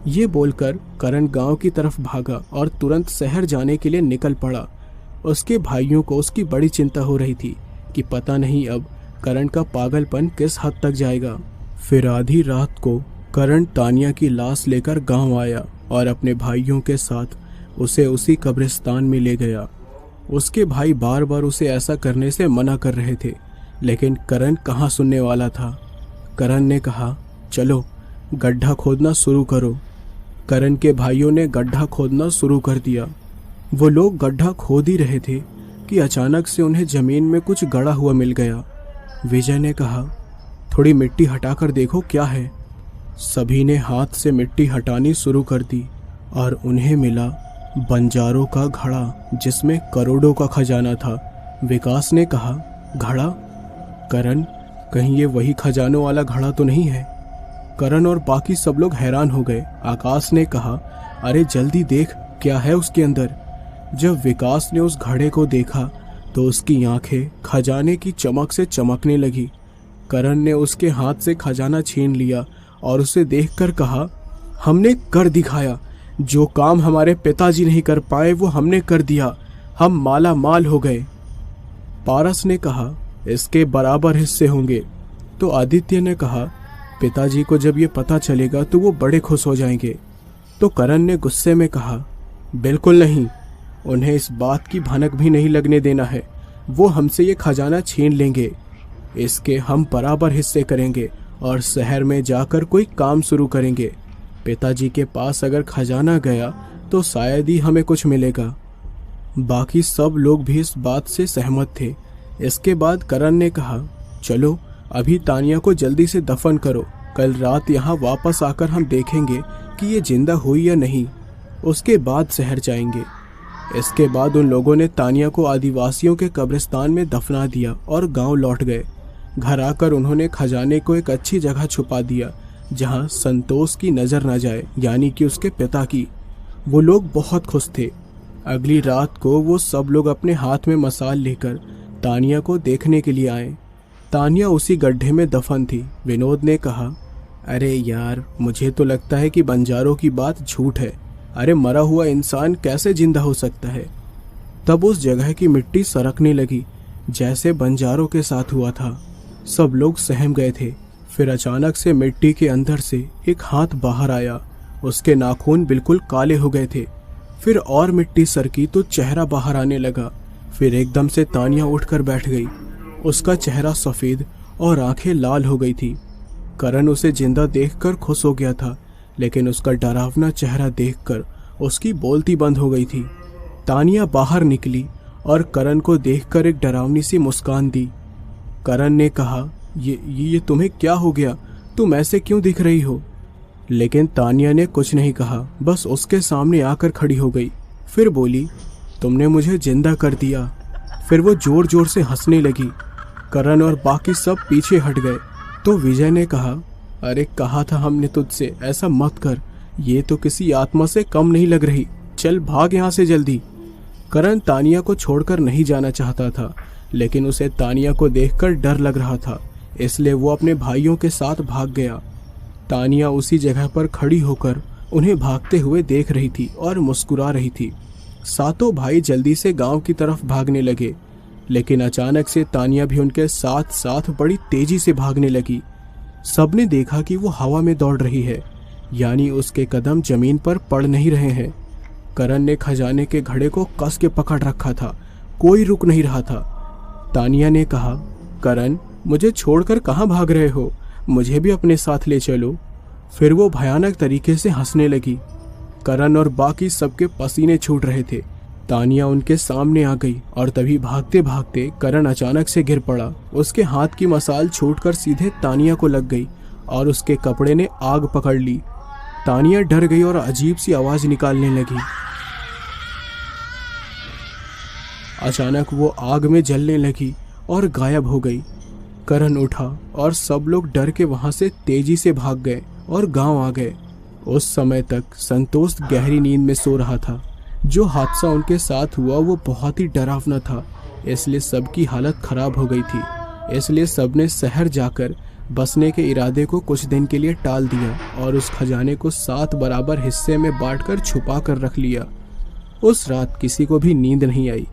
ये बोलकर करण गांव की तरफ भागा और तुरंत शहर जाने के लिए निकल पड़ा। उसके भाइयों को उसकी बड़ी चिंता हो रही थी कि पता नहीं अब करण का पागलपन किस हद तक जाएगा। फिर आधी रात को करण तानिया की लाश लेकर गांव आया और अपने भाइयों के साथ उसे उसी कब्रिस्तान में ले गया। उसके भाई बार बार उसे ऐसा करने से मना कर रहे थे, लेकिन करण कहाँ सुनने वाला था। करण ने कहा, चलो गड्ढा खोदना शुरू करो। करण के भाइयों ने गड्ढा खोदना शुरू कर दिया। वो लोग गड्ढा खोद ही रहे थे कि अचानक से उन्हें जमीन में कुछ गड़ा हुआ मिल गया। विजय ने कहा, थोड़ी मिट्टी हटाकर देखो क्या है। सभी ने हाथ से मिट्टी हटानी शुरू कर दी और उन्हें मिला बंजारों का घड़ा, जिसमें करोड़ों का खजाना था। विकास ने कहा, घड़ा? करण, कहीं ये वही खजानों वाला घड़ा तो नहीं है? करण और बाकी सब लोग हैरान हो गए। आकाश ने कहा, अरे जल्दी देख, क्या है उसके अंदर। जब विकास ने उस घड़े को देखा तो उसकी आंखें खजाने की चमक से चमकने लगी। करण ने उसके हाथ से खजाना छीन लिया और उसे देखकर कहा, हमने कर दिखाया। जो काम हमारे पिताजी नहीं कर पाए वो हमने कर दिया। हम माला माल हो गए। पारस ने कहा, इसके बराबर हिस्से होंगे। तो आदित्य ने कहा, पिताजी को जब ये पता चलेगा तो वो बड़े खुश हो जाएंगे। तो करण ने गुस्से में कहा, बिल्कुल नहीं, उन्हें इस बात की भनक भी नहीं लगने देना है। वो हमसे ये खजाना छीन लेंगे। इसके हम बराबर हिस्से करेंगे और शहर में जाकर कोई काम शुरू करेंगे। पिताजी के पास अगर खजाना गया तो शायद ही हमें कुछ मिलेगा। बाकी सब लोग भी इस बात से सहमत थे। इसके बाद करण ने कहा, चलो अभी तानिया को जल्दी से दफन करो। कल रात यहाँ वापस आकर हम देखेंगे कि ये जिंदा हुई या नहीं। उसके बाद शहर जाएंगे। इसके बाद उन लोगों ने तानिया को आदिवासियों के कब्रिस्तान में दफना दिया और गांव लौट गए। घर आकर उन्होंने खजाने को एक अच्छी जगह छुपा दिया जहां संतोष की नजर न जाए, यानी कि उसके पिता की। वो लोग बहुत खुश थे। अगली रात को वो सब लोग अपने हाथ में मसाल लेकर तानिया को देखने के लिए आए। तानिया उसी गड्ढे में दफन थी। विनोद ने कहा, अरे यार, मुझे तो लगता है कि बंजारों की बात झूठ है। अरे मरा हुआ इंसान कैसे जिंदा हो सकता है। तब उस जगह की मिट्टी सरकने लगी जैसे बंजारों के साथ हुआ था। सब लोग सहम गए थे। फिर अचानक से मिट्टी के अंदर से एक हाथ बाहर आया। उसके नाखून बिल्कुल काले हो गए थे। फिर और मिट्टी सरकी तो चेहरा बाहर आने लगा। फिर एकदम से तानिया उठकर बैठ गई। उसका चेहरा सफ़ेद और आंखें लाल हो गई थी। करण उसे जिंदा देखकर खुश हो गया था, लेकिन उसका डरावना चेहरा देखकर उसकी बोलती बंद हो गई थी। तानिया बाहर निकली और करण को देखकर एक डरावनी सी मुस्कान दी। करण ने कहा, ये तुम्हें क्या हो गया? तुम ऐसे क्यों दिख रही हो? लेकिन तानिया ने कुछ नहीं कहा, बस उसके सामने आकर खड़ी हो गई। फिर बोली, तुमने मुझे जिंदा कर दिया। फिर वो जोर जोर से हंसने लगी। करण और बाकी सब पीछे हट गए। तो विजय ने कहा, अरे कहा था हमने तुझसे ऐसा मत कर। ये तो किसी आत्मा से कम नहीं लग रही। चल भाग यहाँ से जल्दी। करण तानिया को छोड़कर नहीं जाना चाहता था, लेकिन उसे तानिया को देखकर डर लग रहा था, इसलिए वो अपने भाइयों के साथ भाग गया। तानिया उसी जगह पर खड़ी होकर उन्हें भागते हुए देख रही थी और मुस्कुरा रही थी। सातों भाई जल्दी से गांव की तरफ भागने लगे, लेकिन अचानक से तानिया भी उनके साथ साथ बड़ी तेजी से भागने लगी। सबने देखा कि वो हवा में दौड़ रही है, यानी उसके कदम जमीन पर पड़ नहीं रहे हैं। करण ने खजाने के घड़े को कस के पकड़ रखा था, कोई रुक नहीं रहा था। तानिया ने कहा, करण, मुझे छोड़कर कहाँ भाग रहे हो? मुझे भी अपने साथ ले चलो। फिर वो भयानक तरीके से हंसने लगी। करण और बाकी सबके पसीने छूट रहे थे। तानिया उनके सामने आ गई और तभी भागते भागते करण अचानक से गिर पड़ा। उसके हाथ की मसाल छूटकर सीधे तानिया को लग गई और उसके कपड़े ने आग पकड़ ली। तानिया डर गई और अजीब सी आवाज निकालने लगी। अचानक वो आग में जलने लगी और गायब हो गई। करण उठा और सब लोग डर के वहां से तेजी से भाग गए और गांव आ गए। उस समय तक संतोष गहरी नींद में सो रहा था। जो हादसा उनके साथ हुआ वो बहुत ही डरावना था, इसलिए सबकी हालत खराब हो गई थी। इसलिए सबने शहर जाकर बसने के इरादे को कुछ दिन के लिए टाल दिया और उस खजाने को 7 बराबर हिस्से में बांटकर छुपा कर रख लिया। उस रात किसी को भी नींद नहीं आई।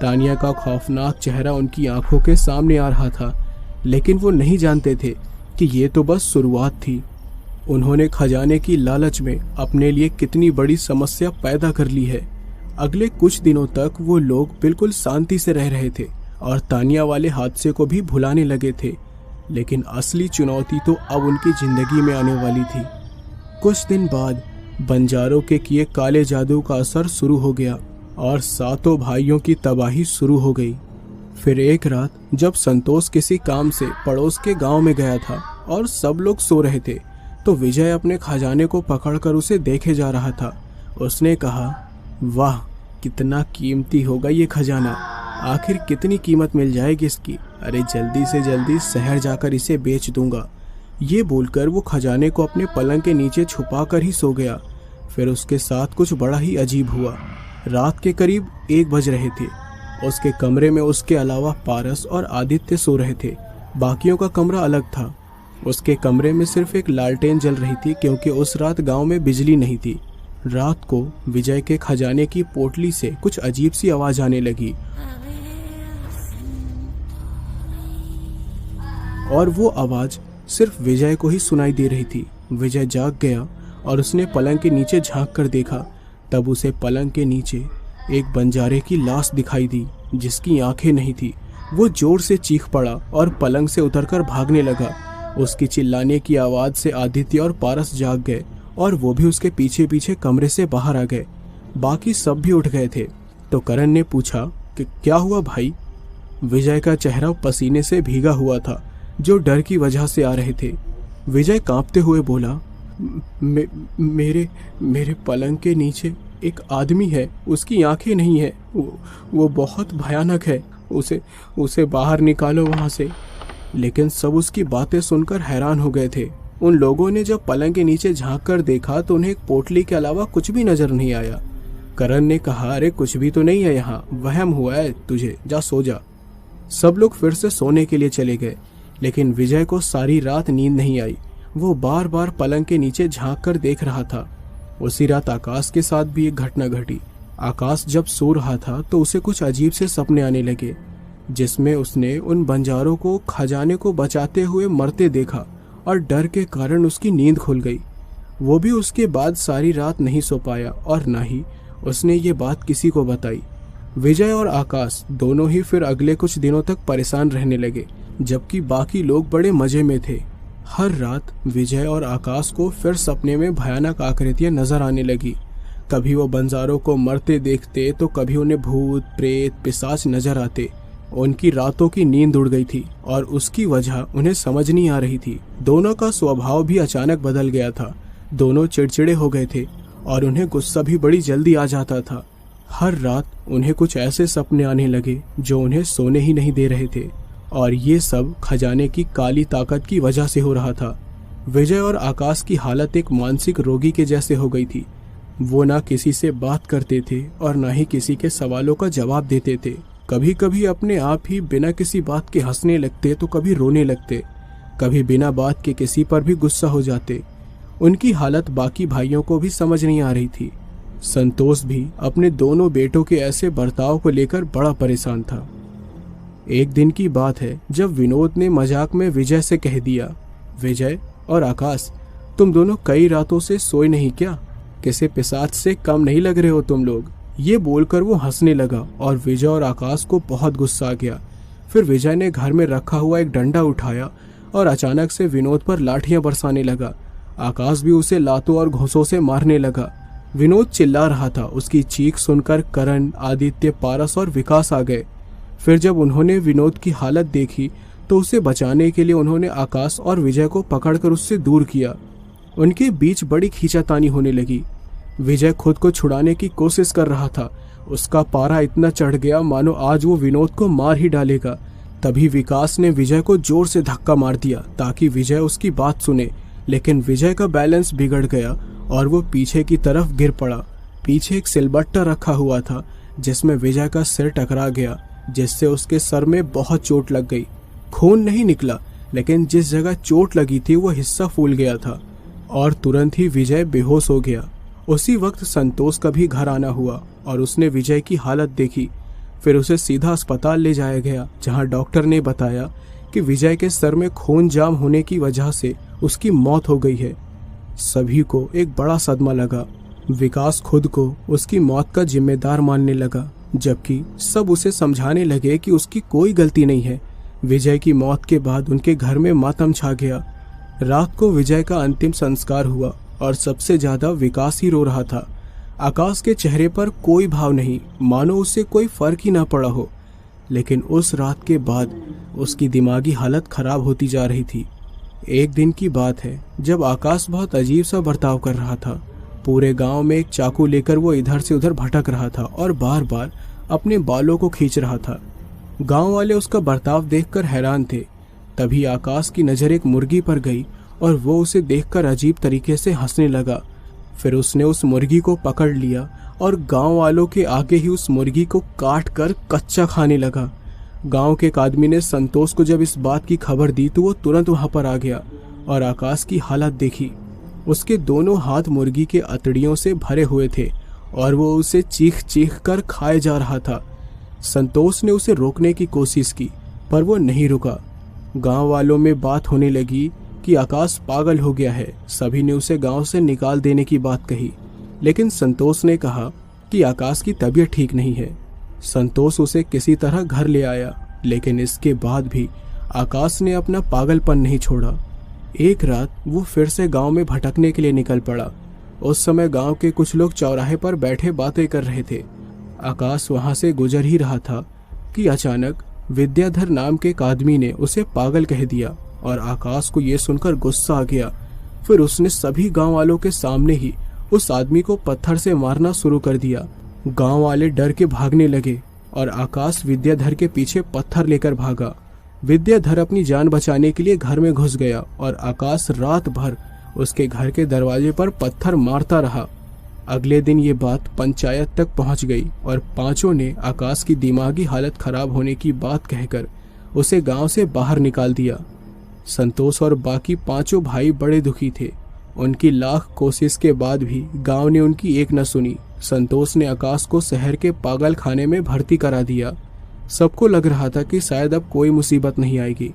तानिया का खौफनाक चेहरा उनकी आंखों के सामने आ रहा था, लेकिन वो नहीं जानते थे कि ये तो बस शुरुआत थी। उन्होंने खजाने की लालच में अपने लिए कितनी बड़ी समस्या पैदा कर ली है। अगले कुछ दिनों तक वो लोग बिल्कुल शांति से रह रहे थे और तानिया वाले हादसे को भी भुलाने लगे थे, लेकिन असली चुनौती तो अब उनकी जिंदगी में आने वाली थी। कुछ दिन बाद बंजारों के किए काले जादू का असर शुरू हो गया और 7 भाइयों की तबाही शुरू हो गई। फिर एक रात जब संतोष किसी काम से पड़ोस के गांव में गया था और सब लोग सो रहे थे, तो विजय अपने खजाने को पकड़कर उसे देखे जा रहा था। उसने कहा, वाह कितना कीमती होगा ये खजाना, आखिर कितनी कीमत मिल जाएगी इसकी। अरे जल्दी से जल्दी शहर जाकर इसे बेच दूंगा। ये बोलकर वो खजाने को अपने पलंग के नीचे छुपा कर ही सो गया। फिर उसके साथ कुछ बड़ा ही अजीब हुआ। रात के करीब 1 बज रहे थे। उसके कमरे में उसके अलावा पारस और आदित्य सो रहे थे। बाकियों का कमरा अलग था। उसके कमरे में सिर्फ एक लालटेन जल रही थी, क्योंकि उस रात गांव में बिजली नहीं थी। रात को विजय के खजाने की पोटली से कुछ अजीब सी आवाज आने लगी और वो आवाज सिर्फ विजय को ही सुनाई दे रही थी। विजय जाग गया और उसने पलंग के नीचे झांक कर देखा। तब उसे पलंग के नीचे एक बंजारे की लाश दिखाई दी, जिसकी आंखें नहीं थी। वो जोर से चीख पड़ा और पलंग से उतरकर भागने लगा। उसकी चिल्लाने की आवाज से आदित्य और पारस जाग गए और वो भी उसके पीछे पीछे कमरे से बाहर आ गए। बाकी सब भी उठ गए थे। तो करण ने पूछा कि क्या हुआ भाई? विजय का चेहरा पसीने से भीगा हुआ था, जो डर की वजह से आ रहे थे। विजय कांपते हुए बोला, मेरे पलंग के नीचे एक आदमी है, उसकी आंखें नहीं है, वो बहुत भयानक है, उसे बाहर निकालो वहां से। लेकिन सब उसकी बातें सुनकर हैरान हो गए थे। उन लोगों ने जब पलंग के नीचे झांक कर देखा तो उन्हें एक पोटली के अलावा कुछ भी नजर नहीं आया। करण ने कहा, अरे कुछ भी तो नहीं है यहाँ, वहम हुआ है तुझे, जा सो जा। सब लोग फिर से सोने के लिए चले गए, लेकिन विजय को सारी रात नींद नहीं आई। वो बार बार पलंग के नीचे झांक कर देख रहा था। उसी रात आकाश के साथ भी एक घटना घटी। आकाश जब सो रहा था तो उसे कुछ अजीब से सपने आने लगे, जिसमें उसने उन बंजारों को खजाने को बचाते हुए मरते देखा और डर के कारण उसकी नींद खुल गई। वो भी उसके बाद सारी रात नहीं सो पाया और ना ही उसने ये बात किसी को बताई। विजय और आकाश दोनों ही फिर अगले कुछ दिनों तक परेशान रहने लगे, जबकि बाकी लोग बड़े मजे में थे। हर रात विजय और आकाश को फिर सपने में भयानक आकृतियां नजर आने लगी। कभी वो बंजारों को मरते देखते तो कभी उन्हें भूत प्रेत पिशाच नजर आते। उनकी रातों की नींद उड़ गई थी और उसकी वजह उन्हें समझ नहीं आ रही थी। दोनों का स्वभाव भी अचानक बदल गया था। दोनों चिड़चिड़े हो गए थे और उन्हें गुस्सा भी बड़ी जल्दी आ जाता था। हर रात उन्हें कुछ ऐसे सपने आने लगे जो उन्हें सोने ही नहीं दे रहे थे, और ये सब खजाने की काली ताकत की वजह से हो रहा था। विजय और आकाश की हालत एक मानसिक रोगी के जैसे हो गई थी। वो ना किसी से बात करते थे और ना ही किसी के सवालों का जवाब देते थे। कभी कभी अपने आप ही बिना किसी बात के हंसने लगते तो कभी रोने लगते, कभी बिना बात के किसी पर भी गुस्सा हो जाते। उनकी हालत बाकी भाइयों को भी समझ नहीं आ रही थी। संतोष भी अपने दोनों बेटों के ऐसे बर्ताव को लेकर बड़ा परेशान था। एक दिन की बात है जब विनोद ने मजाक में विजय से कह दिया, विजय और आकाश, तुम दोनों कई रातों से सोए नहीं क्या? किसी पिशाच से कम नहीं लग रहे हो तुम लोग। ये बोलकर वो हंसने लगा और विजय और आकाश को बहुत गुस्सा आ गया। फिर विजय ने घर में रखा हुआ एक डंडा उठाया और अचानक से विनोद पर लाठियां बरसाने लगा। आकाश भी उसे लातों और घूंसों से मारने लगा। विनोद चिल्ला रहा था। उसकी चीख सुनकर करण, आदित्य, पारस और विकास आ गए। फिर जब उन्होंने विनोद की हालत देखी तो उसे बचाने के लिए उन्होंने आकाश और विजय को पकड़कर उससे दूर किया। उनके बीच बड़ी खींचातानी होने लगी। विजय खुद को छुड़ाने की कोशिश कर रहा था। उसका पारा इतना चढ़ गया मानो आज वो विनोद को मार ही डालेगा। तभी विकास ने विजय को जोर से धक्का मार दिया ताकि विजय उसकी बात सुने, लेकिन विजय का बैलेंस बिगड़ गया और वो पीछे की तरफ गिर पड़ा। पीछे एक सिलबट्टा रखा हुआ था जिसमें विजय का सिर टकरा गया, जिससे उसके सर में बहुत चोट लग गई। खून नहीं निकला, लेकिन जिस जगह चोट लगी थी वो हिस्सा फूल गया था और तुरंत ही विजय बेहोश हो गया। उसी वक्त संतोष का भी घर आना हुआ और उसने विजय की हालत देखी। फिर उसे सीधा अस्पताल ले जाया गया, जहां डॉक्टर ने बताया कि विजय के सर में खून जाम होने की वजह से उसकी मौत हो गई है। सभी को एक बड़ा सदमा लगा। विकास खुद को उसकी मौत का जिम्मेदार मानने लगा, जबकि सब उसे समझाने लगे कि उसकी कोई गलती नहीं है। विजय की मौत के बाद उनके घर में मातम छा गया। रात को विजय का अंतिम संस्कार हुआ और सबसे ज्यादा विकास ही रो रहा था। आकाश के चेहरे पर कोई भाव नहीं, मानो उससे कोई फर्क ही ना पड़ा हो। लेकिन उस रात के बाद उसकी दिमागी हालत खराब होती जा रही थी। एक दिन की बात है जब आकाश बहुत अजीब सा बर्ताव कर रहा था। पूरे गांव में एक चाकू लेकर वो इधर से उधर भटक रहा था और बार बार अपने बालों को खींच रहा था। गांव वाले उसका बर्ताव देखकर हैरान थे। तभी आकाश की नज़र एक मुर्गी पर गई और वो उसे देखकर अजीब तरीके से हंसने लगा। फिर उसने उस मुर्गी को पकड़ लिया और गांव वालों के आगे ही उस मुर्गी को काट कर कच्चा खाने लगा। गांव के एक आदमी ने संतोष को जब इस बात की खबर दी तो वो तुरंत वहां पर आ गया और आकाश की हालत देखी। उसके दोनों हाथ मुर्गी के अतड़ियों से भरे हुए थे और वो उसे चीख चीख कर खाए जा रहा था। संतोष ने उसे रोकने की कोशिश की पर वो नहीं रुका। गांव वालों में बात होने लगी कि आकाश पागल हो गया है। सभी ने उसे गांव से निकाल देने की बात कही, लेकिन संतोष ने कहा कि आकाश की तबीयत ठीक नहीं है। संतोष उसे किसी तरह घर ले आया, लेकिन इसके बाद भी आकाश ने अपना पागलपन नहीं छोड़ा। एक रात वो फिर से गांव में भटकने के लिए निकल पड़ा। उस समय गांव के कुछ लोग चौराहे पर बैठे बातें कर रहे थे। आकाश वहां से गुजर ही रहा था कि अचानक विद्याधर नाम के एक आदमी ने उसे पागल कह दिया और आकाश को ये सुनकर गुस्सा आ गया। फिर उसने सभी गांव वालों के सामने ही उस आदमी को पत्थर से मारना शुरू कर दिया। गांव वाले डर के भागने लगे और आकाश विद्याधर के पीछे पत्थर लेकर भागा। विद्याधर अपनी जान बचाने के लिए घर में घुस गया और आकाश रात भर उसके घर के दरवाजे पर पत्थर मारता रहा। अगले दिन ये बात पंचायत तक पहुंच गई और पांचों ने आकाश की दिमागी हालत खराब होने की बात कहकर उसे गांव से बाहर निकाल दिया। संतोष और बाकी पांचों भाई बड़े दुखी थे। उनकी लाख कोशिश के बाद भी गांव ने उनकी एक न सुनी। संतोष ने आकाश को शहर के पागल खाने में भर्ती करा दिया। सबको लग रहा था कि शायद अब कोई मुसीबत नहीं आएगी,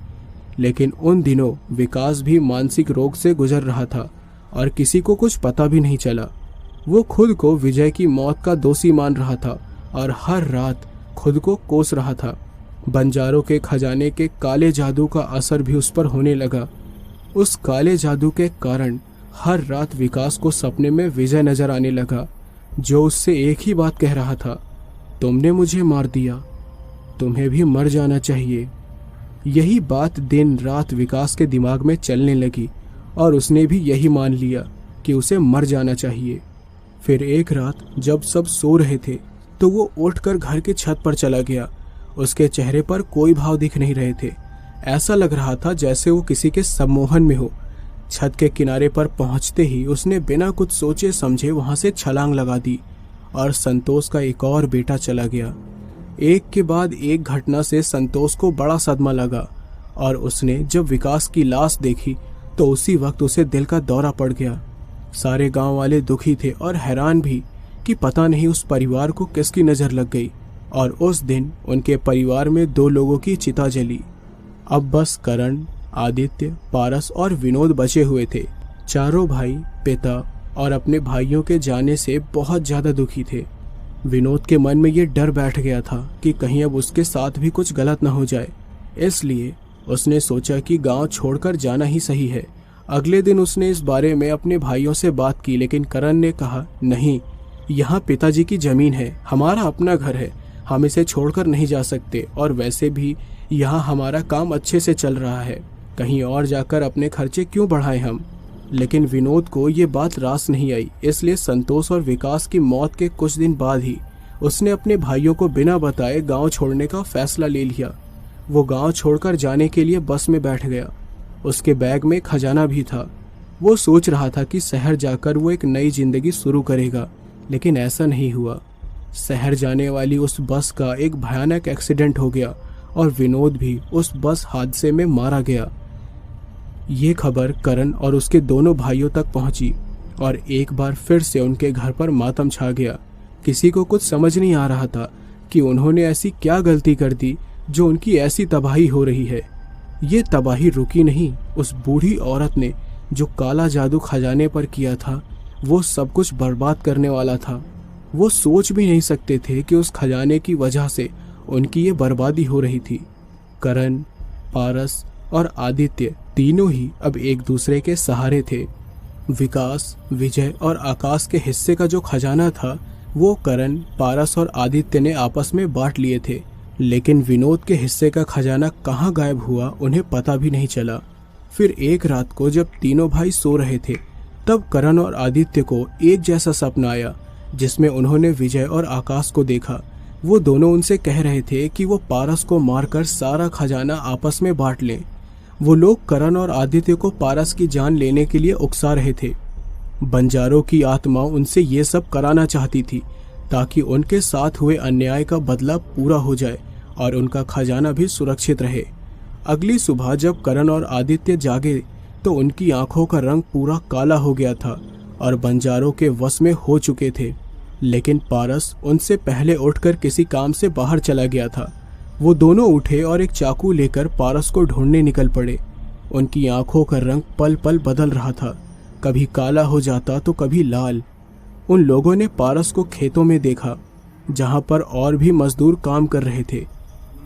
लेकिन उन दिनों विकास भी मानसिक रोग से गुजर रहा था और किसी को कुछ पता भी नहीं चला। वो खुद को विजय की मौत का दोषी मान रहा था और हर रात खुद को कोस रहा था। बंजारों के खजाने के काले जादू का असर भी उस पर होने लगा। उस काले जादू के कारण हर रात विकास को सपने में विजय नजर आने लगा, जो उससे एक ही बात कह रहा था, तुमने मुझे मार दिया, तुम्हें भी मर जाना चाहिए। यही बात दिन रात विकास के दिमाग में चलने लगी और उसने भी यही मान लिया कि उसे मर जाना चाहिए। फिर एक रात जब सब सो रहे थे तो वो उठकर घर के छत पर चला गया। उसके चेहरे पर कोई भाव दिख नहीं रहे थे। ऐसा लग रहा था जैसे वो किसी के सम्मोहन में हो। छत के किनारे पर पहुंचते ही उसने बिना कुछ सोचे समझे वहां से छलांग लगा दी और संतोष का एक और बेटा चला गया। एक के बाद एक घटना से संतोष को बड़ा सदमा लगा और उसने जब विकास की लाश देखी तो उसी वक्त उसे दिल का दौरा पड़ गया। सारे गांव वाले दुखी थे और हैरान भी कि पता नहीं उस परिवार को किसकी नजर लग गई और उस दिन उनके परिवार में 2 लोगों की चिता जली। अब बस करण, आदित्य, पारस और विनोद बचे हुए थे। चारों भाई पिता और अपने भाइयों के जाने से बहुत ज्यादा दुखी थे। विनोद के मन में ये डर बैठ गया था कि कहीं अब उसके साथ भी कुछ गलत न हो जाए। इसलिए उसने सोचा कि गांव छोड़कर जाना ही सही है। अगले दिन उसने इस बारे में अपने भाइयों से बात की, लेकिन करण ने कहा, नहीं, यहाँ पिताजी की जमीन है, हमारा अपना घर है, हम इसे छोड़कर नहीं जा सकते, और वैसे भी यहाँ हमारा काम अच्छे से चल रहा है, कहीं और जाकर अपने खर्चे क्यों बढ़ाएं हम। लेकिन विनोद को ये बात रास नहीं आई, इसलिए संतोष और विकास की मौत के कुछ दिन बाद ही उसने अपने भाइयों को बिना बताए गांव छोड़ने का फैसला ले लिया। वो गांव छोड़कर जाने के लिए बस में बैठ गया। उसके बैग में खजाना भी था। वो सोच रहा था कि शहर जाकर वो एक नई जिंदगी शुरू करेगा, लेकिन ऐसा नहीं हुआ। शहर जाने वाली उस बस का एक भयानक एक्सीडेंट हो गया और विनोद भी उस बस हादसे में मारा गया। ये खबर करण और उसके दोनों भाइयों तक पहुंची और एक बार फिर से उनके घर पर मातम छा गया। किसी को कुछ समझ नहीं आ रहा था कि उन्होंने ऐसी क्या गलती कर दी जो उनकी ऐसी तबाही हो रही है। ये तबाही रुकी नहीं। उस बूढ़ी औरत ने जो काला जादू खजाने पर किया था, वो सब कुछ बर्बाद करने वाला था। वो सोच भी नहीं सकते थे कि उस खजाने की वजह से उनकी ये बर्बादी हो रही थी। करण, पारस और आदित्य तीनों ही अब एक दूसरे के सहारे थे। विकास, विजय और आकाश के हिस्से का जो खजाना था वो करण, पारस और आदित्य ने आपस में बांट लिए थे, लेकिन विनोद के हिस्से का खजाना कहाँ गायब हुआ उन्हें पता भी नहीं चला। फिर एक रात को जब तीनों भाई सो रहे थे, तब करण और आदित्य को एक जैसा सपना आया जिसमें उन्होंने विजय और आकाश को देखा। वो दोनों उनसे कह रहे थे कि वो पारस को मारकर सारा खजाना आपस में बांट लें। वो लोग करण और आदित्य को पारस की जान लेने के लिए उकसा रहे थे। बंजारों की आत्मा उनसे ये सब कराना चाहती थी ताकि उनके साथ हुए अन्याय का बदला पूरा हो जाए और उनका खजाना भी सुरक्षित रहे। अगली सुबह जब करण और आदित्य जागे तो उनकी आंखों का रंग पूरा काला हो गया था और बंजारों के वश में हो चुके थे। लेकिन पारस उनसे पहले उठकर किसी काम से बाहर चला गया था। वो दोनों उठे और एक चाकू लेकर पारस को ढूंढने निकल पड़े। उनकी आंखों का रंग पल पल बदल रहा था, कभी काला हो जाता तो कभी लाल। उन लोगों ने पारस को खेतों में देखा जहां पर और भी मजदूर काम कर रहे थे।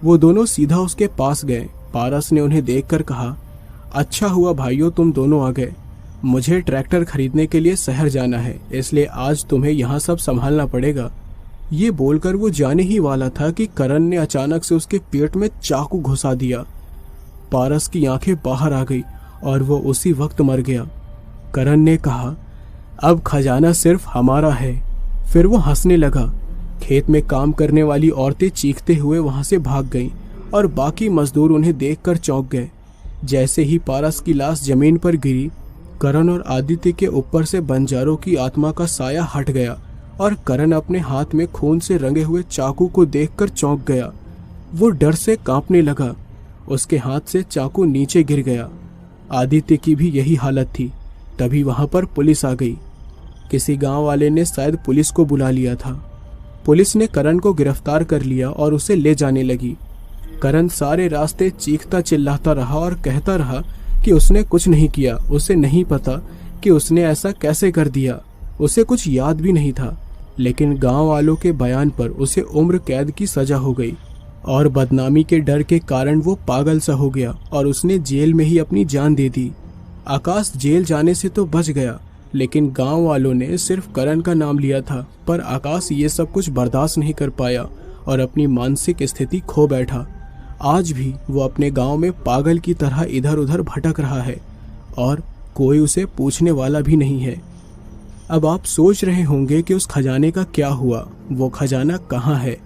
वो दोनों सीधा उसके पास गए। पारस ने उन्हें देखकर कहा, अच्छा हुआ भाइयों तुम दोनों आ गए। मुझे ट्रैक्टर खरीदने के लिए शहर जाना है, इसलिए आज तुम्हें यहाँ सब संभालना पड़ेगा। ये बोलकर वो जाने ही वाला था कि करण ने अचानक से उसके पेट में चाकू घुसा दिया। पारस की आंखें बाहर आ गई और वो उसी वक्त मर गया। करण ने कहा, अब खजाना सिर्फ हमारा है। फिर वो हंसने लगा। खेत में काम करने वाली औरतें चीखते हुए वहां से भाग गईं और बाकी मजदूर उन्हें देखकर चौंक गए। जैसे ही पारस की लाश जमीन पर गिरी, करण और आदित्य के ऊपर से बंजारों की आत्मा का साया हट गया और करण अपने हाथ में खून से रंगे हुए चाकू को देखकर चौंक गया। वो डर से कांपने लगा। उसके हाथ से चाकू नीचे गिर गया। आदित्य की भी यही हालत थी। तभी वहां पर पुलिस आ गई। किसी गांव वाले ने शायद पुलिस को बुला लिया था। पुलिस ने करण को गिरफ्तार कर लिया और उसे ले जाने लगी। करण सारे रास्ते चीखता चिल्लाता रहा और कहता रहा कि उसने कुछ नहीं किया, उसे नहीं पता कि उसने ऐसा कैसे कर दिया, उसे कुछ याद भी नहीं था। लेकिन गांव वालों के बयान पर उसे उम्र कैद की सजा हो गई और बदनामी के डर के कारण वो पागल सा हो गया और उसने जेल में ही अपनी जान दे दी। आकाश जेल जाने से तो बच गया, लेकिन गांव वालों ने सिर्फ करण का नाम लिया था। पर आकाश ये सब कुछ बर्दाश्त नहीं कर पाया और अपनी मानसिक स्थिति खो बैठा। आज भी वो अपने गांव में पागल की तरह इधर उधर भटक रहा है और कोई उसे पूछने वाला भी नहीं है। अब आप सोच रहे होंगे कि उस खजाने का क्या हुआ, वो खजाना कहाँ है।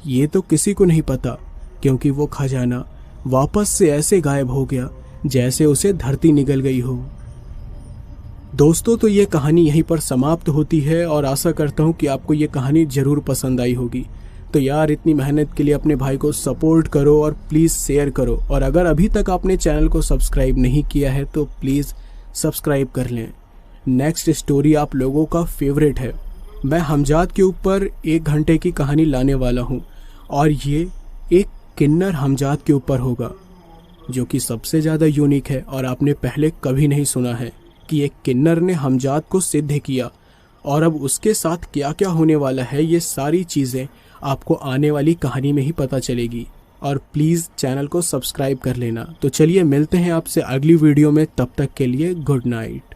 ये तो किसी को नहीं पता, क्योंकि वो खजाना वापस से ऐसे गायब हो गया जैसे उसे धरती निगल गई हो। दोस्तों, तो ये कहानी यहीं पर समाप्त होती है और आशा करता हूँ कि आपको ये कहानी ज़रूर पसंद आई होगी। तो यार, इतनी मेहनत के लिए अपने भाई को सपोर्ट करो और प्लीज़ शेयर करो। और अगर अभी तक आपने चैनल को सब्सक्राइब नहीं किया है तो प्लीज़ सब्सक्राइब कर लें। नेक्स्ट स्टोरी आप लोगों का फेवरेट है। मैं हमजाद के ऊपर 1 घंटे की कहानी लाने वाला हूँ और ये एक किन्नर हमजाद के ऊपर होगा, जो कि सबसे ज़्यादा यूनिक है और आपने पहले कभी नहीं सुना है कि एक किन्नर ने हमजाद को सिद्ध किया। और अब उसके साथ क्या क्या होने वाला है, ये सारी चीज़ें आपको आने वाली कहानी में ही पता चलेगी। और प्लीज़ चैनल को सब्सक्राइब कर लेना। तो चलिए मिलते हैं आपसे अगली वीडियो में, तब तक के लिए गुड नाइट।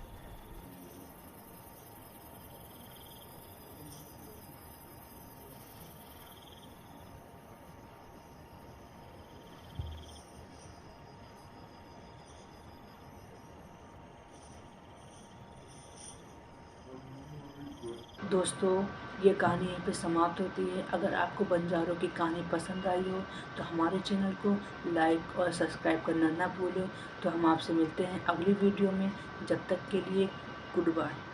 दोस्तों, ये कहानी यहीं पे समाप्त होती है। अगर आपको बंजारों की कहानी पसंद आई हो तो हमारे चैनल को लाइक और सब्सक्राइब करना ना भूलें। तो हम आपसे मिलते हैं अगली वीडियो में। जब तक के लिए गुड बाय।